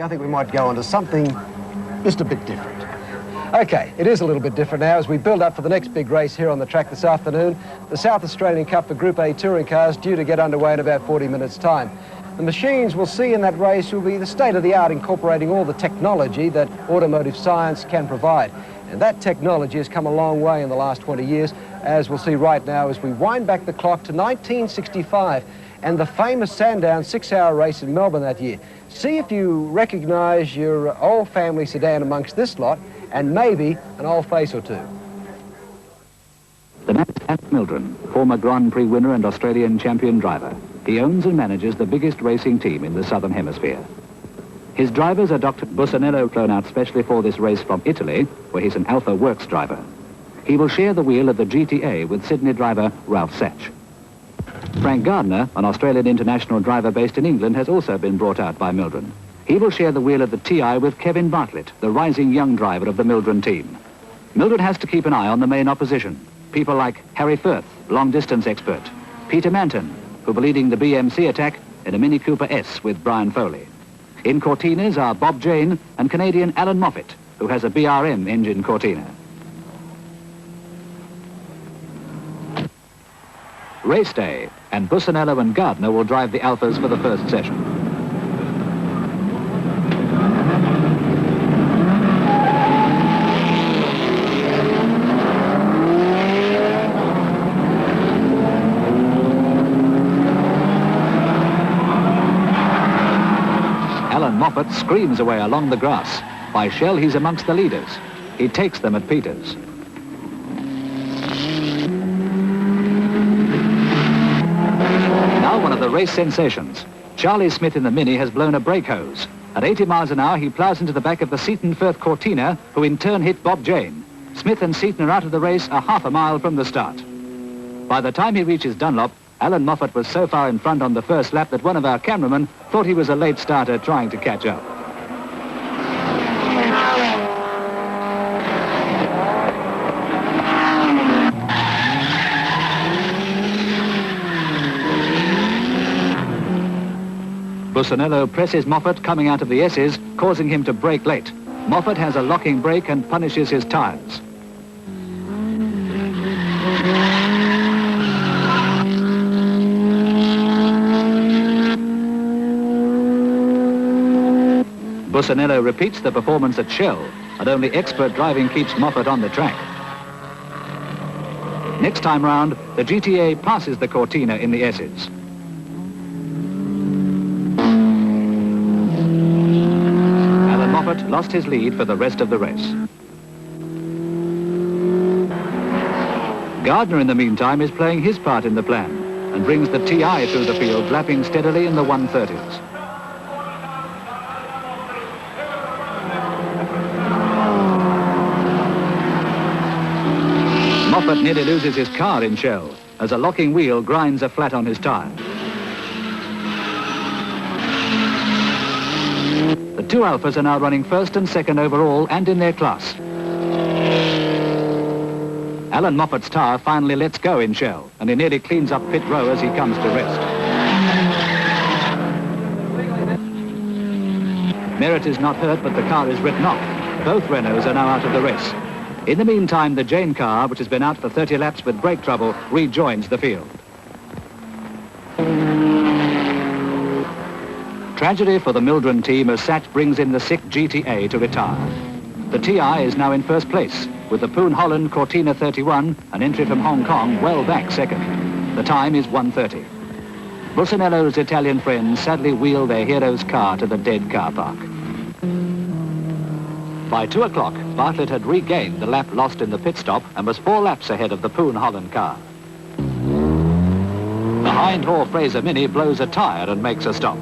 I think we might go on to something just a bit different. Okay, it is a little bit different now as we build up for the next big race here on the track this afternoon. The South Australian Cup for Group A touring cars due to get underway in about 40 minutes' time. The machines we'll see in that race will be the state-of-the-art, incorporating all the technology that automotive science can provide. And that technology has come a long way in the last 20 years, as we'll see right now as we wind back the clock to 1965 and the famous Sandown 6-hour race in Melbourne that year. See if you recognise your old family sedan amongst this lot, and maybe an old face or two. The man is Pat Mildren, former Grand Prix winner and Australian champion driver. He owns and manages the biggest racing team in the Southern Hemisphere. His drivers are Dr. Busanello, flown out specially for this race from Italy, where he's an Alpha Works driver. He will share the wheel of the GTA with Sydney driver Ralph Satch. Frank Gardner, an Australian international driver based in England, has also been brought out by Mildren. He will share the wheel of the TI with Kevin Bartlett, the rising young driver of the Mildren team. Mildren has to keep an eye on the main opposition. People like Harry Firth, long-distance expert. Peter Manton, who'll be leading the BMC attack in a Mini Cooper S with Brian Foley. In Cortinas are Bob Jane and Canadian Allan Moffat, who has a BRM engine Cortina. Race day, and Busanello and Gardner will drive the Alphas for the first session. Allan Moffat screams away along the grass. By Shell, he's amongst the leaders. He takes them at Peters. Now one of the race sensations. Charlie Smith in the Mini has blown a brake hose. At 80 miles an hour, he plows into the back of the Seaton Firth Cortina, who in turn hit Bob Jane. Smith and Seaton are out of the race a half a mile from the start. By the time he reaches Dunlop, Allan Moffat was so far in front on the first lap that one of our cameramen thought he was a late starter trying to catch up. Busanello presses Moffat coming out of the S's, causing him to brake late. Moffat has a locking brake and punishes his tyres. Busanello repeats the performance at Shell, and only expert driving keeps Moffat on the track. Next time round, the GTA passes the Cortina in the S's. Allan Moffat lost his lead for the rest of the race. Gardner, in the meantime, is playing his part in the plan and brings the TI through the field, lapping steadily in the 130s. Moffat nearly loses his car in Shell as a locking wheel grinds a flat on his tyre. The two Alphas are now running first and second overall and in their class. Allan Moffat's tyre finally lets go in Shell, and he nearly cleans up pit row as he comes to rest. Merritt is not hurt, but the car is written off. Both Renaults are now out of the race. In the meantime, the Jane car, which has been out for 30 laps with brake trouble, rejoins the field. Tragedy for the Mildren team as Satch brings in the sick GTA to retire. The TI is now in first place, with the Poon Holland Cortina 31, an entry from Hong Kong, well back second. The time is 1:30. Busanello's Italian friends sadly wheel their hero's car to the dead car park. By 2 o'clock, Bartlett had regained the lap lost in the pit stop and was 4 laps ahead of the Poon Holland car. The Hind-Haw Fraser Mini blows a tyre and makes a stop.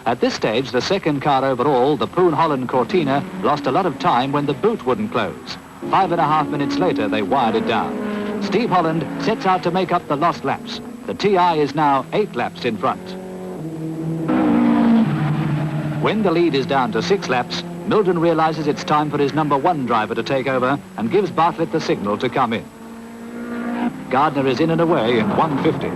At this stage, the second car overall, the Poon Holland Cortina, lost a lot of time when the boot wouldn't close. 5.5 minutes later, they wired it down. Steve Holland sets out to make up the lost laps. The TI is now 8 laps in front. When the lead is down to 6 laps, Mildren realizes it's time for his number 1 driver to take over and gives Bartlett the signal to come in. Gardner is in and away in 1:50.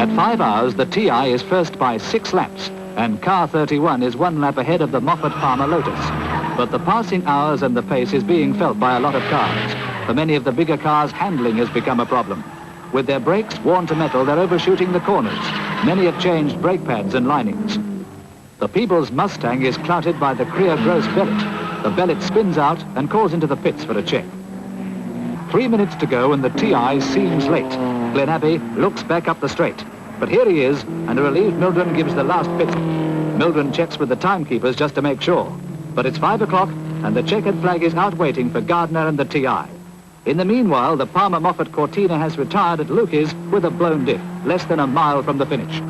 At 5 hours, the TI is first by 6 laps, and car 31 is 1 lap ahead of the Moffat-Palmer Lotus. But the passing hours and the pace is being felt by a lot of cars. For many of the bigger cars, handling has become a problem. With their brakes worn to metal, they're overshooting the corners. Many have changed brake pads and linings. The People's Mustang is clouted by the Creer Gross bellet. The bellet spins out and calls into the pits for a check. 3 minutes to go and the TI seems late. Glen Abbey looks back up the straight. But here he is, and a relieved Mildren gives the last pit. Mildren checks with the timekeepers just to make sure. But it's 5 o'clock, and the checkered flag is out waiting for Gardner and the TI. In the meanwhile, the Palmer-Moffat Cortina has retired at Lukey's with a blown diff, less than a mile from the finish.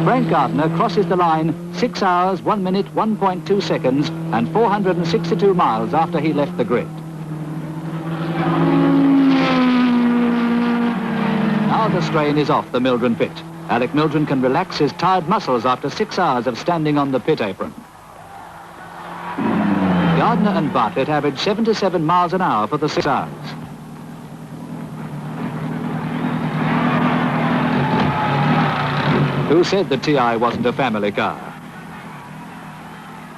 Frank Gardner crosses the line 6 hours, 1 minute, 1.2 seconds, and 462 miles after he left the grid. Now the strain is off the Mildren pit. Alec Mildren can relax his tired muscles after 6 hours of standing on the pit apron. Gardner and Bartlett average 77 miles an hour for the 6 hours. Who said the TI wasn't a family car?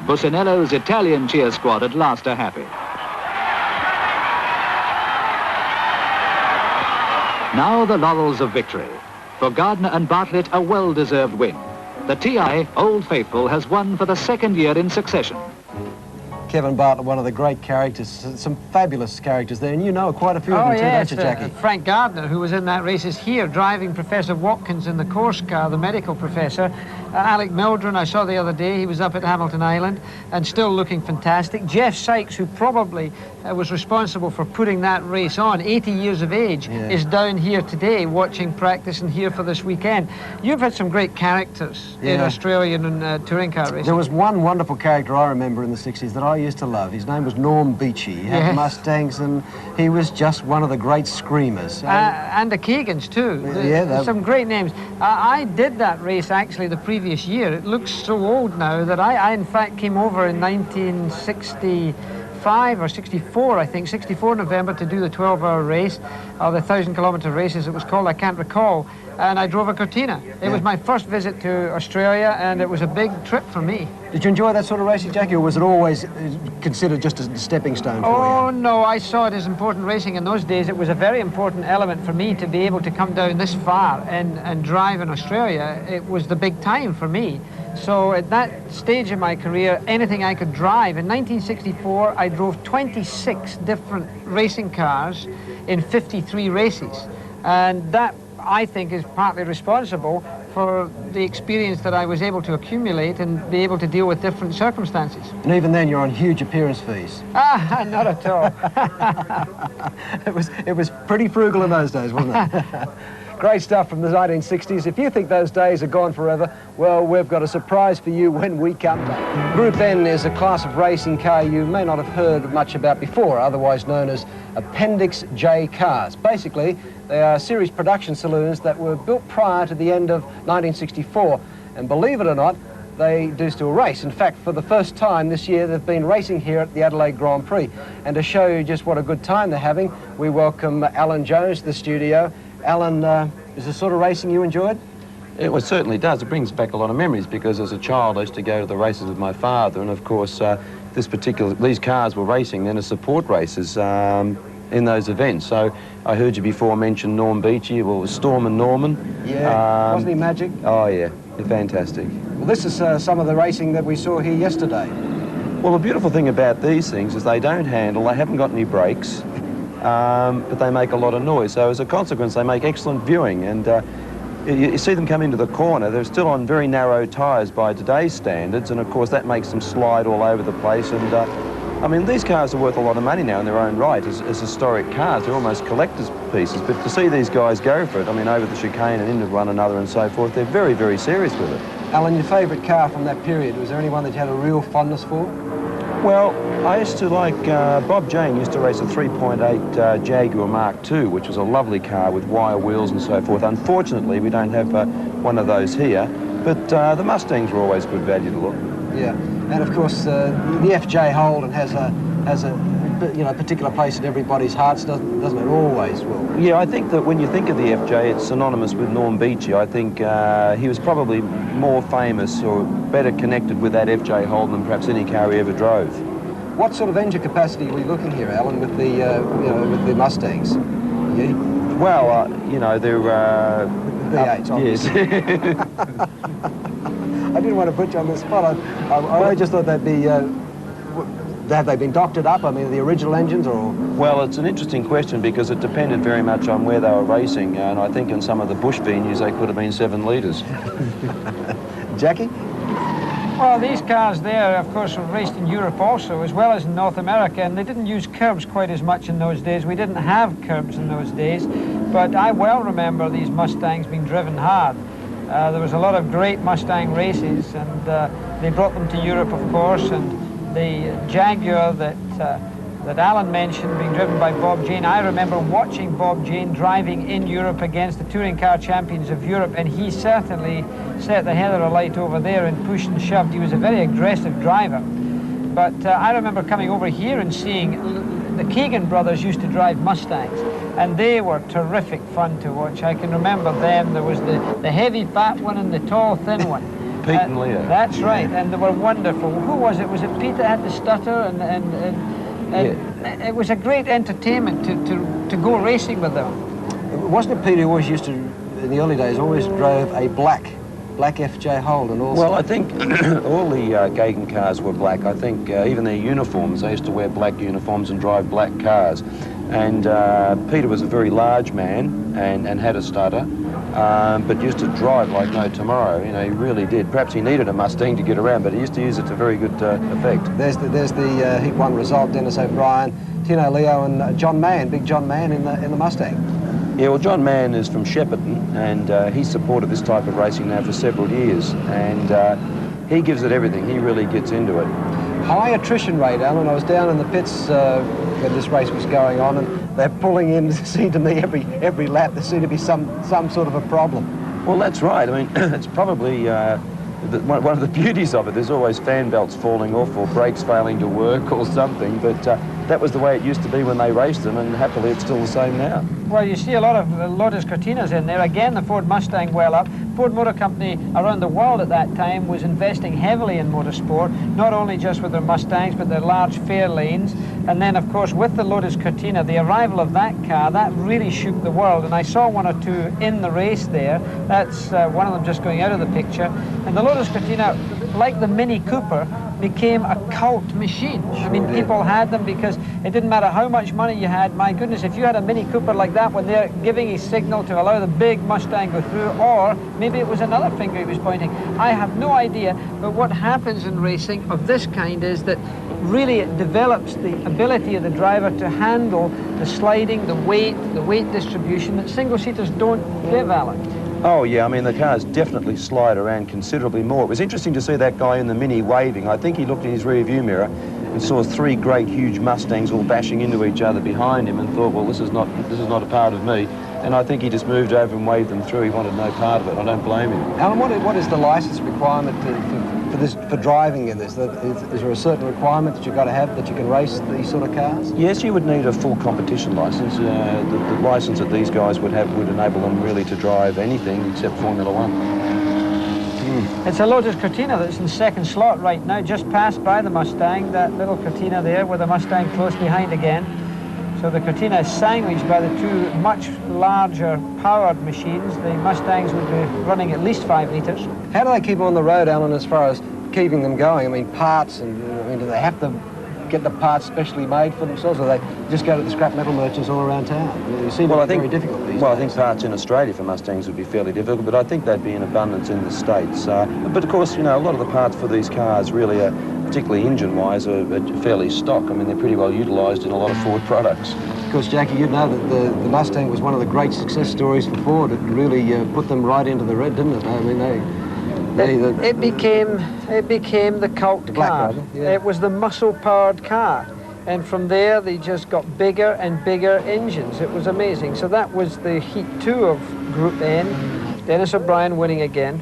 Bussinello's Italian cheer squad at last are happy. Now the laurels of victory. For Gardner and Bartlett, a well-deserved win. The TI, Old Faithful, has won for the 2nd year in succession. Kevin Bartlett, one of the great characters, some fabulous characters there, and you know quite a few of them too, don't you, Jackie? Frank Gardner, who was in that race, is here driving Professor Watkins in the course car, the medical professor. Alec Mildren, I saw the other day, he was up at Hamilton Island and still looking fantastic. Jeff Sykes, who probably was responsible for putting that race on, 80 years of age, is down here today watching practice and here for this weekend. You've had some great characters in Australian and touring car racing. There was one wonderful character I remember in the 60s that I used to love. His name was Norm Beachy. He had Mustangs, and he was just one of the great screamers. And the Keegans too. Some great names. I did that race actually the previous year. It looks so old now that I in fact came over in 1965 or 64, I think, 64 November to do the 12-hour race, or the 1,000-kilometre race as it was called, I can't recall, and I drove a Cortina. It was my first visit to Australia, and it was a big trip for me. Did you enjoy that sort of racing, Jackie, or was it always considered just a stepping stone for you? Oh, no, I saw it as important racing in those days. It was a very important element for me to be able to come down this far and drive in Australia. It was the big time for me. So at that stage of my career, anything I could drive. In 1964, I drove 26 different racing cars in 53 races. And that, I think, is partly responsible for the experience that I was able to accumulate and be able to deal with different circumstances. And even then, you're on huge appearance fees. Not at all. It was pretty frugal in those days, wasn't it? Great stuff from the 1960s. If you think those days are gone forever, well, we've got a surprise for you when we come back. Group N is a class of racing car you may not have heard much about before, otherwise known as Appendix J cars. Basically, they are series production saloons that were built prior to the end of 1964. And believe it or not, they do still race. In fact, for the first time this year, they've been racing here at the Adelaide Grand Prix. And to show you just what a good time they're having, we welcome Alan Jones to the studio. Alan, is the sort of racing you enjoyed? It certainly does. It brings back a lot of memories because as a child I used to go to the races with my father, and of course these cars were racing then as support races in those events. So I heard you before mention Norm Beachy. Well, it was Storm and Norman. Yeah, wasn't he magic? Oh yeah, fantastic. Well, this is some of the racing that we saw here yesterday. Well, the beautiful thing about these things is they don't handle, they haven't got any brakes, but they make a lot of noise. So as a consequence, they make excellent viewing. And you see them come into the corner, they're still on very narrow tyres by today's standards, and of course that makes them slide all over the place. And I mean, these cars are worth a lot of money now in their own right as historic cars. They're almost collector's pieces, but to see these guys go for it, I mean, over the chicane and into one another and so forth, they're very, very serious with it. Alan, your favourite car from that period, was there anyone that you had a real fondness for? Well, I used to like, Bob Jane used to race a 3.8 Jaguar Mark II, which was a lovely car with wire wheels and so forth. Unfortunately, we don't have one of those here, but the Mustangs were always good value to look. Yeah, and of course the FJ Holden has a you know, particular place in everybody's hearts, doesn't it always, Will? Yeah, I think that when you think of the FJ, it's synonymous with Norm Beechey. I think he was probably more famous or better connected with that FJ Holden than perhaps any car he ever drove. What sort of engine capacity are we looking here, Alan, with the, you know, with the Mustangs? Yeah. Well, you know, they're... V8s, obviously. Yes. I didn't want to put you on the spot. I just thought they'd be... have they been doctored up? I mean, the original engines, or...? Well, it's an interesting question because it depended very much on where they were racing, and I think in some of the bush venues they could have been 7 litres. Jackie? Well, these cars there, of course, were raced in Europe also, as well as in North America, and they didn't use curbs quite as much in those days. We didn't have curbs in those days, but I well remember these Mustangs being driven hard. There was a lot of great Mustang races, and they brought them to Europe, of course, and the Jaguar that Alan mentioned being driven by Bob Jane. I remember watching Bob Jane driving in Europe against the touring car champions of Europe, and he certainly set the heather alight over there and pushed and shoved. He was a very aggressive driver. But I remember coming over here and seeing the Keegan brothers used to drive Mustangs, and they were terrific fun to watch. I can remember them. There was the heavy fat one and the tall thin one. Pete and Leo. That's right, and they were wonderful. Who was it? Was it Pete that had the stutter? And it was a great entertainment to go racing with them. Wasn't it Pete who always used to, in the early days, always drove a black FJ Holden also? Well, I think all the Gagan cars were black. I think even their uniforms, they used to wear black uniforms and drive black cars. And Peter was a very large man and had a stutter, but used to drive like no tomorrow. You know, he really did. Perhaps he needed a Mustang to get around, but he used to use it to very good effect. There's the Heat 1 result, Denis O'Brien, Tino, Leo and John Mann, big John Mann in the Mustang. Yeah, well, John Mann is from Shepparton, and he's supported this type of racing now for several years, and he gives it everything. He really gets into it. High attrition rate, Alan. I was down in the pits when this race was going on, and they're pulling in. It seemed to me every lap there seemed to be some sort of a problem. Well, that's right. I mean, it's probably one of the beauties of it. There's always fan belts falling off or brakes failing to work or something, but that was the way it used to be when they raced them, and happily it's still the same now. Well, you see a lot of Lotus Cortinas in there. Again, the Ford Mustang well up. Ford Motor Company around the world at that time was investing heavily in motorsport, not only just with their Mustangs, but their large Fairlanes. And then, of course, with the Lotus Cortina, the arrival of that car, that really shook the world. And I saw one or two in the race there. That's one of them just going out of the picture. And the Lotus Cortina, like the Mini Cooper, became a cult machine. I mean, people had them because it didn't matter how much money you had. My goodness, if you had a Mini Cooper like that when they're giving a signal to allow the big Mustang go through, or maybe it was another finger he was pointing, I have no idea. But what happens in racing of this kind is that really it develops the ability of the driver to handle the sliding, the weight distribution that single-seaters don't give, Alan. Oh, yeah, I mean, the cars definitely slide around considerably more. It was interesting to see that guy in the Mini waving. I think he looked in his rear view mirror and saw 3 great, huge Mustangs all bashing into each other behind him and thought, well, this is not a part of me. And I think he just moved over and waved them through. He wanted no part of it. I don't blame him. Alan, what is the license requirement for driving in this? Is there a certain requirement that you've got to have that you can race these sort of cars? Yes, you would need a full competition license. The license that these guys would have would enable them really to drive anything except Formula One. It's a Lotus Cortina that's in second slot right now, just passed by the Mustang, that little Cortina there with the Mustang close behind again. So the Cortina is sandwiched by the two much larger powered machines. The Mustangs would be running at least 5 litres. How do they keep them on the road, Alan, as far as keeping them going? I mean, parts, and do they have to get the parts specially made for themselves, or they just go to the scrap metal merchants all around town? I mean, you see, very difficult these days. I think parts in Australia for Mustangs would be fairly difficult, but I think they'd be in abundance in the States. But of course, you know, a lot of the parts for these cars really are, particularly engine-wise, are fairly stock. I mean, they're pretty well utilised in a lot of Ford products. Of course, Jackie, you know that the Mustang was one of the great success stories for Ford. It really put them right into the red, didn't it? I mean, it became the cult car. Yeah. It was the muscle-powered car. And from there, they just got bigger and bigger engines. It was amazing. So that was the Heat 2 of Group N. Denis O'Brien winning again.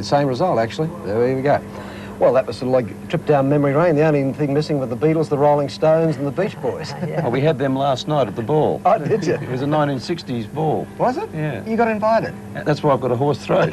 Same result, actually. There we go. Well, that was sort of like a trip down memory lane. The only thing missing were the Beatles, the Rolling Stones, and the Beach Boys. Well, we had them last night at the ball. Oh, did you? It was a 1960s ball. Was it? Yeah. You got invited? That's why I've got a hoarse throat.